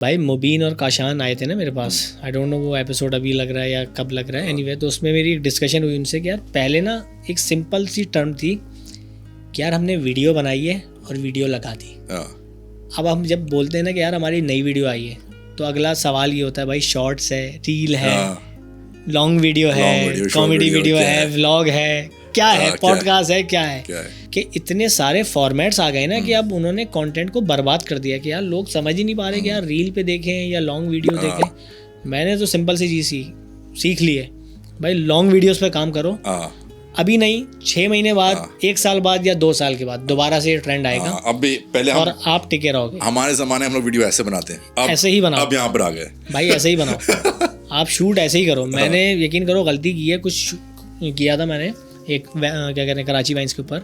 भाई मुबीन और काशान आए थे ना मेरे पास, आई डोंट नो वो एपिसोड अभी लग रहा है या कब लग रहा है, एनीवे तो उसमें मेरी एक डिस्कशन हुई उनसे कि यार पहले ना एक सिंपल सी टर्म थी कि यार हमने वीडियो बनाई है और वीडियो लगा दी। अब हम जब बोलते हैं ना कि यार हमारी नई वीडियो आई है तो अगला सवाल ये होता है भाई शॉर्ट्स है, रील है, लॉन्ग वीडियो है, कॉमेडी वीडियो है, व्लॉग है, क्या है, पॉडकास्ट है, क्या है कि इतने सारे फॉर्मेट्स आ गए ना कि अब उन्होंने कंटेंट को बर्बाद कर दिया कि यार लोग समझ ही नहीं पा रहे कि यार रील पे देखें या लॉन्ग वीडियो देखें। मैंने तो सिंपल सी चीज़ सीख ली है भाई, लॉन्ग वीडियोस पे काम करो, अभी नहीं 6 महीने बाद, 1 साल बाद या 2 साल के बाद दोबारा से ये ट्रेंड आएगा। अब भी पहले और आप टिके रहोगे। हमारे ज़माने हम लोग वीडियो ऐसे बनाते हैं, अब ऐसे ही बनाओ, अब यहाँ पर आ गए भाई ऐसे ही बनाओ। आप शूट ऐसे ही करो। मैंने यकीन करो गलती की है, कुछ किया था मैंने एक क्या कहते हैं कराची वाइन्स के ऊपर,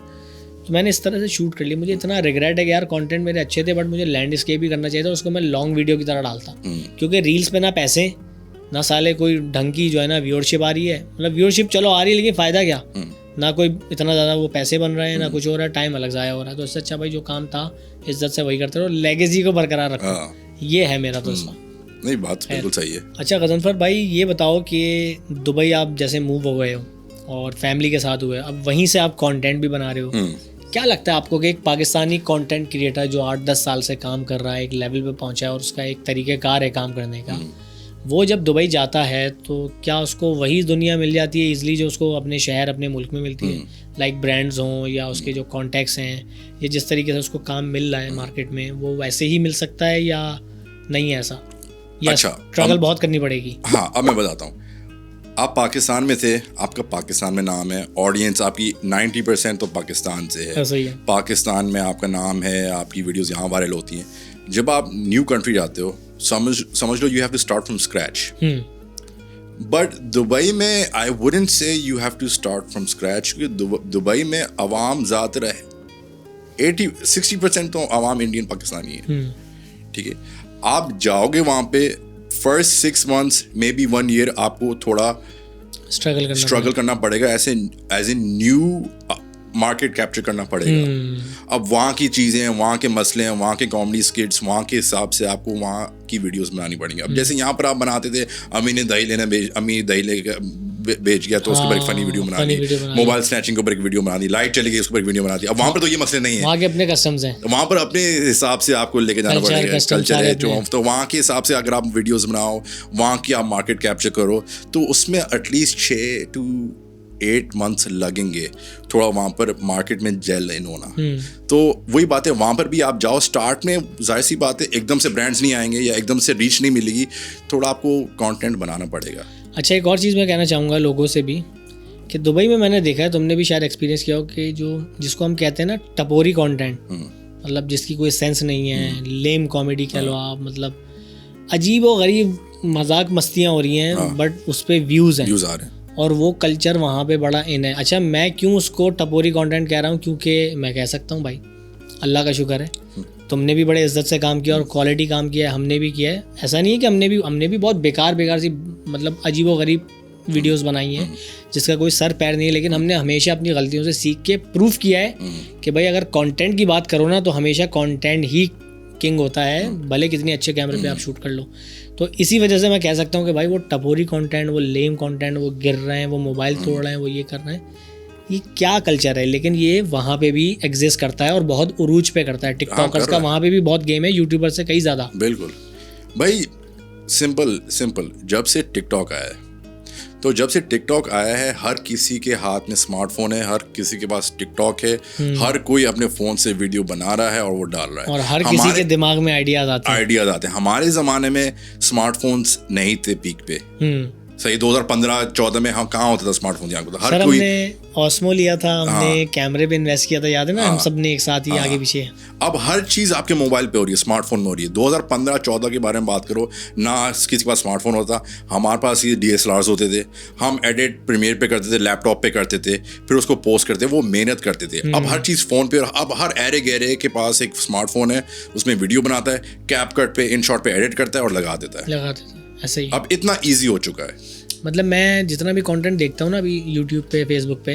तो मैंने इस तरह से शूट कर लिया। मुझे इतना रिग्रेट है कि यार कंटेंट मेरे अच्छे थे बट मुझे लैंडस्केप ही करना चाहिए था, उसको मैं लॉन्ग वीडियो की तरह डालता, क्योंकि रील्स पे ना पैसे ना साले कोई ढंग की जो है ना व्यूअरशिप आ रही है, मतलब व्यूअरशिप चलो आ रही है लेकिन फ़ायदा क्या, ना कोई इतना ज़्यादा वो पैसे बन रहे हैं ना कुछ हो रहा है, टाइम अलग ज़ाया हो रहा है। तो इससे अच्छा भाई जो काम था इज्जत से वही करते रहो, लेगेसी को बरकरार रखो। ये है मेरा तो इसमें। नहीं, बात बिल्कुल सही है। अच्छा गजनफर भाई ये बताओ कि दुबई आप जैसे मूव हो गए हो और फैमिली के साथ हुए, अब वहीं से आप कंटेंट भी बना रहे हो, क्या लगता है आपको कि एक पाकिस्तानी कंटेंट क्रिएटर जो 8-10 साल से काम कर रहा है, एक लेवल पे पहुंचा है और उसका एक तरीक़ेकार है काम करने का, वो जब दुबई जाता है तो क्या उसको वही दुनिया मिल जाती है ईजिली जो उसको अपने शहर अपने मुल्क में मिलती है, लाइक ब्रांड्स हों या उसके जो कॉन्टैक्ट्स हैं, या जिस तरीके से उसको काम मिल रहा है मार्केट में वो वैसे ही मिल सकता है या नहीं है ऐसा, या स्ट्रगल बहुत करनी पड़ेगी? हाँ, अब मैं बताता हूँ। आप पाकिस्तान में थे, आपका पाकिस्तान में नाम है, ऑडियंस आपकी 90% तो पाकिस्तान से है, सही है। पाकिस्तान में आपका नाम है, आपकी वीडियोस यहाँ वायरल होती हैं। जब आप न्यू कंट्री जाते हो, समझ लो you have to start from scratch. But Dubai में I wouldn't say you have to start from scratch, क्योंकि दुबई में अवाम ज़्यादातर है 60% तो अवाम इंडियन पाकिस्तानी है। ठीक है, आप जाओगे वहाँ पे first 6 months maybe 1 year आपको थोड़ा स्ट्रगल करना पड़ेगा, ऐसे as a new market capture करना पड़ेगा। अब वहाँ की चीज़ें, वहाँ के मसले हैं, वहाँ के कॉमेडी स्किट्स, वहाँ के हिसाब से आपको वहाँ की वीडियोस बनानी पड़ेंगी। अब जैसे यहाँ पर आप बनाते थे अम्मी दही लेकर बेच गया तो उसके ऊपर एक फनी वीडियो बना दी, मोबाइल स्नैचिंग के ऊपर एक वीडियो बना दी, लाइट चली गई उसके ऊपर एक वीडियो बना दी। अब वहाँ पर तो ये मसले नहीं है, वहाँ के अपने कस्टम्स हैं, वहाँ पर अपने हिसाब से आपको लेके जाना पड़ेगा, कल्चर है जो, तो वहाँ के हिसाब से अगर आप वीडियोस बनाओ, वहाँ की आप मार्केट कैप्चर करो, तो उसमें एटलीस्ट 6 to 8 months लगेंगे थोड़ा वहाँ पर मार्केट में जेल इन होना। तो वही बात है, वहाँ पर भी आप जाओ स्टार्ट में, जाहिर सी बात है एकदम से ब्रांड्स नहीं आएंगे या एकदम से रीच नहीं मिलेगी, थोड़ा आपको कंटेंट बनाना पड़ेगा। अच्छा एक और चीज़ मैं कहना चाहूँगा लोगों से भी कि दुबई में मैंने देखा है, तुमने भी शायद एक्सपीरियंस किया हो, कि जो जिसको हम कहते हैं ना टपोरी कंटेंट, मतलब जिसकी कोई सेंस नहीं है, लेम कॉमेडी कह लो आप, मतलब अजीब व गरीब मजाक मस्तियाँ हो रही हैं बट उस पर व्यूज़ हैं, आ रहे हैं और वो कल्चर वहाँ पे बड़ा इन है। अच्छा मैं क्यों उसको टपोरी कंटेंट कह रहा हूँ, क्योंकि मैं कह सकता हूँ भाई अल्लाह का शुक्र है तुमने भी बड़े इज्जत से काम किया और क्वालिटी काम किया है, हमने भी किया है। ऐसा नहीं है कि हमने भी बहुत बेकार सी मतलब अजीब व गरीब वीडियोस बनाई हैं जिसका कोई सर पैर नहीं है, लेकिन हमने हमेशा अपनी गलतियों से सीख के प्रूफ किया है कि भाई अगर कंटेंट की बात करो ना तो हमेशा कंटेंट ही किंग होता है, भले कितने अच्छे कैमरे पे आप शूट कर लो। तो इसी वजह से मैं कह सकता हूँ कि भाई वो टपोरी कंटेंट, वो लेम कंटेंट, वो गिर रहे हैं, वो मोबाइल तोड़ रहे हैं, वो ये कर रहे हैं, ये क्या कल्चर है, लेकिन ये वहाँ पे भी एग्जिस्ट करता है और बहुत उरूज पे करता है। टिकटॉकर्स का वहाँ पे भी बहुत गेम है, यूट्यूबर से कई ज़्यादा। बिल्कुल भाई, सिंपल जब से टिकटॉक आया है, तो जब से टिकटॉक आया है हर किसी के हाथ में स्मार्टफोन है, हर किसी के पास टिकटॉक है, हर कोई अपने फ़ोन से वीडियो बना रहा है और वो डाल रहा है, और हर किसी के दिमाग में आइडियाज आते हैं। हमारे ज़माने में स्मार्टफोन्स नहीं थे पीक पे, सही 2015-14 में हम कहाँ होता था स्मार्टफोन, यहाँ होता हर कोई। हमने ऑस्मो लिया था, हमने कैमरे पे इन्वेस्ट किया था, याद है ना, हम सब ने एक साथ ही आगे पीछे। अब हर चीज़ आपके मोबाइल पे हो रही है, स्मार्टफोन में हो रही है। 2015-14 के बारे में बात करो ना, किसी के पास स्मार्टफोन होता, हमारे पास ये DSLRs होते थे, हम एडिट प्रीमियर पे करते थे, लैपटॉप पे करते थे, फिर उसको पोस्ट करते, वो मेहनत करते थे। अब हर चीज़ फ़ोन पे, अब हर एरे गहरे के पास एक स्मार्टफोन है, उसमें वीडियो बनाता है, कैपकट पे, InShot पे एडिट करता है और लगा देता है। ऐसे ही अब इतना ईजी हो चुका है। मतलब मैं जितना भी कंटेंट देखता हूँ ना अभी यूट्यूब पे, फेसबुक पे,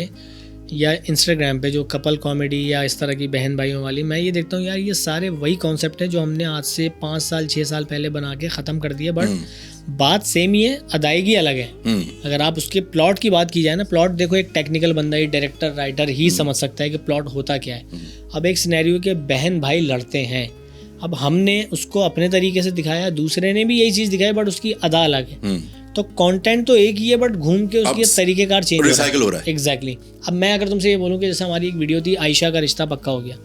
या इंस्टाग्राम पे जो कपल कॉमेडी या इस तरह की बहन भाइयों वाली, मैं ये देखता हूँ यार ये सारे वही कॉन्सेप्ट है जो हमने आज से 5 साल 6 साल पहले बना के ख़त्म कर दिया, बट बात सेम ही है, अदायगी अलग है। अगर आप उसके प्लॉट की बात की जाए ना, प्लॉट देखो एक टेक्निकल बंदा ही, डायरेक्टर राइटर ही समझ सकता है कि प्लॉट होता क्या है। अब एक सिनेरियो के बहन भाई लड़ते हैं, अब हमने उसको अपने तरीके से दिखाया, दूसरे ने भी यही चीज़ दिखाई, बट उसकी अदा अलग है। तो कंटेंट तो एक ही है, बट घूम के उसके तरीकेकार चेंज रिसाइकिल हो रहा है। एग्जैक्टली। अब मैं अगर तुमसे ये बोलूँ कि जैसे हमारी एक वीडियो थी आयशा का रिश्ता पक्का हो गया,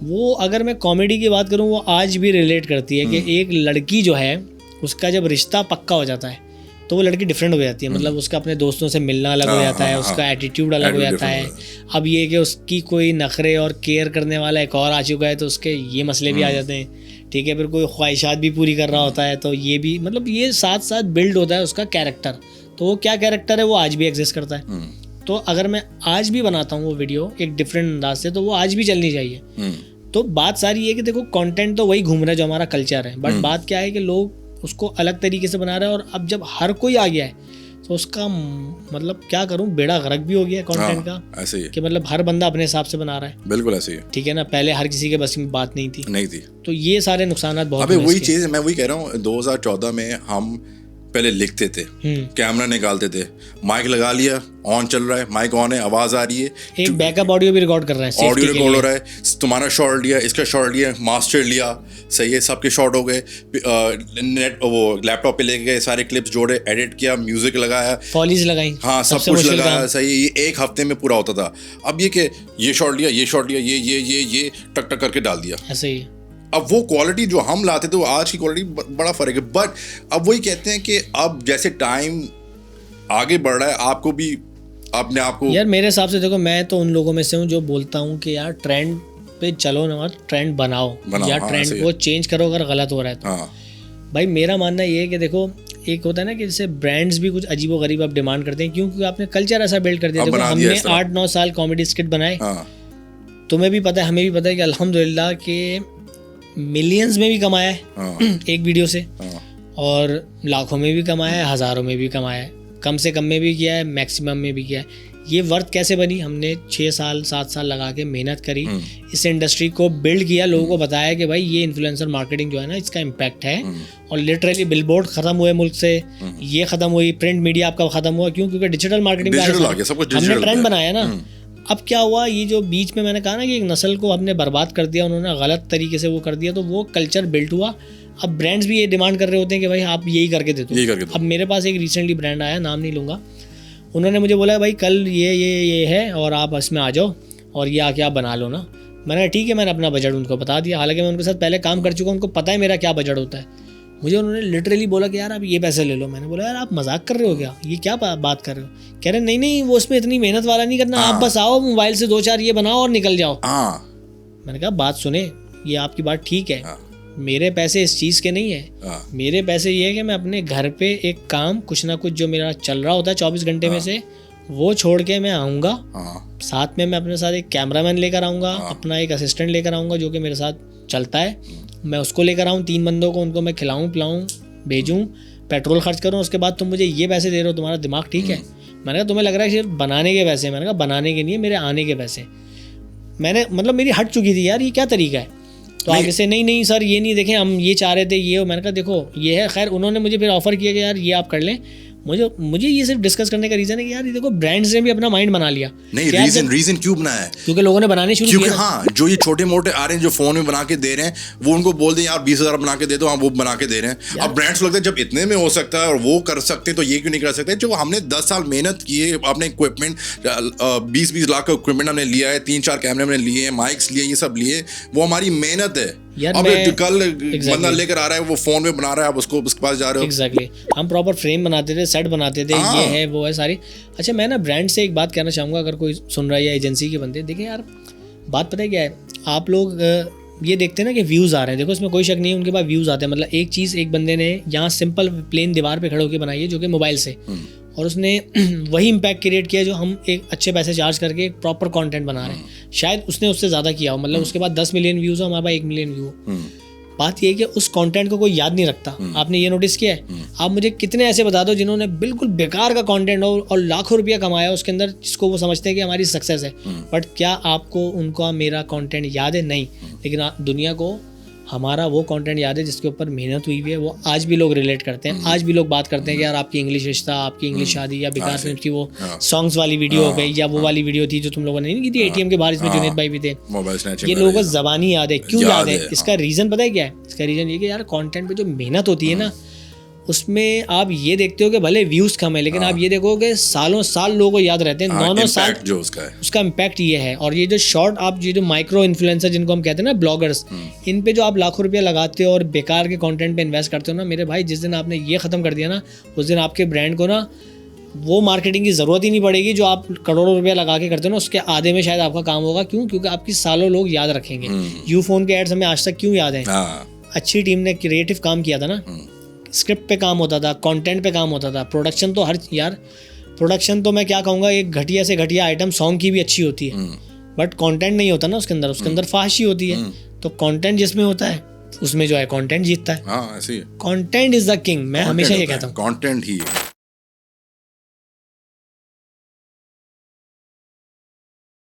वो अगर मैं कॉमेडी की बात करूँ वो आज भी रिलेट करती है कि एक लड़की जो है उसका जब रिश्ता पक्का हो जाता है तो वो लड़की डिफरेंट हो जाती है। मतलब उसका अपने दोस्तों से मिलना अलग हो जाता है, उसका एटीट्यूड अलग हो जाता है। अब ये कि उसकी कोई नखरे और केयर करने वाला एक और आ चुका है तो उसके ये मसले भी आ जाते हैं, ठीक है। फिर कोई ख्वाहिशात भी पूरी कर रहा होता है तो ये भी, मतलब ये साथ साथ बिल्ड होता है उसका कैरेक्टर। तो वो क्या कैरेक्टर है वो आज भी एग्जिस्ट करता है। तो अगर मैं आज भी बनाता हूँ वो वीडियो एक डिफरेंट अंदाज से तो वो आज भी चलनी चाहिए। तो बात सारी ये कि देखो कंटेंट तो वही घूम रहा है जो हमारा कल्चर है, बट बात क्या है कि लोग उसको अलग तरीके से बना रहे हैं। और अब जब हर कोई आ गया है तो उसका मतलब क्या करूं, बेड़ा गर्क भी हो गया कंटेंट का। ऐसे ही कि मतलब हर बंदा अपने हिसाब से बना रहा है। बिल्कुल ऐसे ही, ठीक है ना। पहले हर किसी के बस में बात नहीं थी। तो ये सारे नुकसान बहुत। अबे वही चीज मैं वही कह रहा हूँ, 2014 में हम पहले लिखते थे, कैमरा निकालते थे, माइक लगा लिया, ऑन चल रहा है, माइक ऑन है, आवाज आ रही है, एक बैकअप ऑडियो भी रिकॉर्ड कर रहे हैं, ऑडियो रिकॉर्ड हो रहा है, तुम्हारा शॉट लिया, इसका शॉट लिया, मास्टर लिया, सही है, सबके शॉट हो गए, नेट वो लैपटॉप पे लेके गए, सारे क्लिप्स जोड़े, एडिट किया, म्यूजिक लगाया, फॉलीज लगाई, हाँ सब कुछ लगाया, सही। ये एक हफ्ते में पूरा होता था। अब ये कि ये शॉट लिया, ये शॉट लिया, ये टक टक करके डाल दिया, ऐसे ही। अब वो क्वालिटी जो हम लाते थे वो आज की क्वालिटी बड़ा फर्क है। बट अब वही कहते हैं कि अब जैसे टाइम आगे बढ़ रहा है, आपको भी अपने आप को, यार मेरे हिसाब से देखो, मैं तो उन लोगों में से हूँ जो बोलता हूँ कि यार ट्रेंड पे चलो ना, ट्रेंड बनाओ या ट्रेंड को चेंज करो अगर गलत हो रहा है तो। भाई मेरा मानना ये है कि देखो एक होता है ना कि जैसे ब्रांड्स भी कुछ अजीबोगरीब अब डिमांड करते हैं, क्योंकि आपने कल्चर ऐसा बिल्ड कर दिया। देखो हमने 8-9 साल कॉमेडी स्किट बनाए, तुम्हें भी पता है हमें भी पता है कि अल्हम्दुलिल्लाह के मिलियंस में भी कमाया है एक वीडियो से, और लाखों में भी कमाया है, हज़ारों में भी कमाया है, कम से कम में भी किया है, मैक्सिमम में भी किया है। ये वर्थ कैसे बनी? हमने 6 साल 7 साल लगा के मेहनत करी, इस इंडस्ट्री को बिल्ड किया, लोगों को बताया कि भाई ये इन्फ्लुएंसर मार्केटिंग जो है ना इसका इम्पैक्ट है। और लिटरली बिलबोर्ड ख़त्म हुए मुल्क से, ये ख़त्म हुई, प्रिंट मीडिया आपका ख़त्म हुआ, क्यों? क्योंकि डिजिटल मार्केटिंग हमने ट्रेंड बनाया ना। अब क्या हुआ, ये जो बीच में मैंने कहा ना कि एक नस्ल को हमने बर्बाद कर दिया, उन्होंने गलत तरीके से वो कर दिया, तो वो कल्चर बिल्ट हुआ। अब ब्रांड्स भी ये डिमांड कर रहे होते हैं कि भाई आप यही करके दे दो। अब मेरे पास एक रिसेंटली ब्रांड आया, नाम नहीं लूँगा, उन्होंने मुझे बोला भाई कल ये है और आप इसमें आ जाओ और ये आके आप बना लो ना। मैंने ठीक है, मैंने अपना बजट उनको बता दिया, हालांकि मैं उनके साथ पहले काम कर चुका हूँ, उनको पता है मेरा क्या बजट होता है। मुझे उन्होंने लिटरली बोला कि यार आप ये पैसे ले लो। मैंने बोला यार आप मजाक कर रहे हो क्या, ये क्या बात कर रहे हो? कह रहे नहीं वो उसमें इतनी मेहनत वाला नहीं करना, आप बस आओ मोबाइल से 2-4 ये बनाओ और निकल जाओ। मैंने कहा बात सुने, ये आपकी बात ठीक है, मेरे पैसे इस चीज़ के नहीं है। मेरे पैसे ये है कि मैं अपने घर पे एक काम कुछ ना कुछ जो मेरा चल रहा होता है 24 घंटे में से, वो छोड़ के मैं आऊँगा, साथ में मैं अपने साथ एक कैमरामैन लेकर आऊँगा, अपना एक असिस्टेंट लेकर आऊँगा जो कि मेरे साथ चलता है, मैं उसको लेकर आऊँ, 3 बंदों को, उनको मैं खिलाऊँ पिलाऊँ, भेजूँ, पेट्रोल खर्च करूँ, उसके बाद तुम मुझे ये पैसे दे रहे हो, तुम्हारा दिमाग ठीक है? मैंने कहा तुम्हें लग रहा है सिर्फ बनाने के पैसे। मैंने कहा बनाने के नहीं है, मेरे आने के पैसे। मैंने मतलब मेरी हट चुकी थी यार, ये क्या तरीका है? तो आगे से नहीं सर ये नहीं, देखें हम ये चाह रहे थे ये। मैंने कहा देखो ये है। खैर उन्होंने मुझे फिर ऑफर किया कि यार ये आप कर लें। मुझे ये सिर्फ डिस्कस करने का रीजन है कि यार ये देखो ब्रांड्स ने भी अपना माइंड बना लिया। नहीं रीजन क्यों बनाया है? क्योंकि लोगों ने बनाने शुरू किया। हाँ, जो ये छोटे मोटे आ रहे हैं जो फोन में बना के दे रहे हैं, वो उनको बोल दें यार 20,000 बना के दे दो, हम वो बना के दे रहे हैं। अब ब्रांड्स लगता है जब इतने में हो सकता है और वो कर सकते हैं तो ये क्यों नहीं कर सकते? जो हमने 10 साल मेहनत की है, अपने इक्विपमेंट 20-20 लाख का इक्विपमेंट हमने लिया है, 3-4 कैमरे हमने लिए हैं, माइक्स लिए, ये सब लिए, वो हमारी मेहनत है। अब कल बंदा लेकर आ रहा है, वो फोन में बना रहा है, आप उसको उसके पास जा रहे हो। एग्जैक्टली। हम प्रॉपर फ्रेम बनाते थे, सेट बनाते थे, ये है वो है सारी। अच्छा मैं ना ब्रांड से एक बात कहना चाहूँगा, अगर कोई सुन रहा है या एजेंसी के बंदे, देखिए यार बात पता है क्या है, आप लोग ये देखते हैं ना कि व्यूज़ आ रहे हैं, देखो इसमें कोई शक नहीं है, उनके पास व्यूज़ आते हैं। मतलब एक चीज़ एक बंदे ने यहाँ सिंपल प्लेन दीवार पे खड़े होकर बनाई है जो कि मोबाइल से, और उसने वही इम्पैक्ट क्रिएट किया जो हम एक अच्छे पैसे चार्ज करके एक प्रॉपर कंटेंट बना रहे हैं। शायद उसने उससे ज़्यादा किया हो, मतलब उसके बाद 10 मिलियन व्यूज़ हो, हमारे पास 1 मिलियन व्यू। बात ये है कि उस कंटेंट को कोई याद नहीं रखता। आपने ये नोटिस किया है? आप मुझे कितने ऐसे बता दो जिन्होंने बिल्कुल बेकार का कंटेंट हो और लाखों रुपया कमाया उसके अंदर, जिसको वो समझते हैं कि हमारी सक्सेस है, बट क्या आपको उनका मेरा कंटेंट याद है? नहीं। लेकिन दुनिया को हमारा वो कंटेंट याद है जिसके ऊपर मेहनत हुई हुई है। वो आज भी लोग रिलेट करते हैं, आज भी लोग बात करते हैं कि यार आपकी इंग्लिश रिश्ता, आपकी इंग्लिश शादी, या बेकार फिल्म की वो सॉन्ग्स वाली वीडियो हो गई, या वो वाली वीडियो थी जो तुम लोगों ने नहीं की थी एटीएम के बाहर, इसमें जुनैद भाई भी थे। ये लोगों को ज़बानी याद है। क्यों याद है? इसका रीज़न पता है क्या है? इसका रीज़न ये कि यार कंटेंट पे जो मेहनत होती है ना, उसमें आप ये देखते हो कि भले व्यूज़ कम है, लेकिन आप ये देखो कि सालों साल लोगों को याद रहते हैं, 9 साल जो उसका इम्पैक्ट ये है। और ये जो शॉर्ट, आप ये जो माइक्रो इन्फ्लुएंसर जिनको हम कहते हैं ना, ब्लॉगर्स, इन पे जो आप लाखों रुपया लगाते हो और बेकार के कंटेंट पे इन्वेस्ट करते हो ना, मेरे भाई जिस दिन आपने ये ख़त्म कर दिया ना, उस दिन आपके ब्रांड को ना वो मार्केटिंग की ज़रूरत ही नहीं पड़ेगी जो आप करोड़ों रुपया लगा के करते हो ना, उसके आधे में शायद आपका काम होगा। क्यों? क्योंकि आपकी सालों लोग याद रखेंगे। यूफोन के एड्स हमें आज तक क्यों याद हैं? अच्छी टीम ने क्रिएटिव काम किया था ना, स्क्रिप्ट पे काम होता था, कंटेंट पे काम होता था, प्रोडक्शन तो प्रोडक्शन तो मैं क्या कहूँगा, एक घटिया से घटिया आइटम सॉन्ग की भी अच्छी होती है, बट कंटेंट नहीं होता ना उसके अंदर फाहशी होती है। तो कंटेंट जिसमें होता है उसमें जो है कंटेंट जीतता है। ऐसे ही कंटेंट इज द किंग, मैं हमेशा ये कहता हूँ, कंटेंट ही है।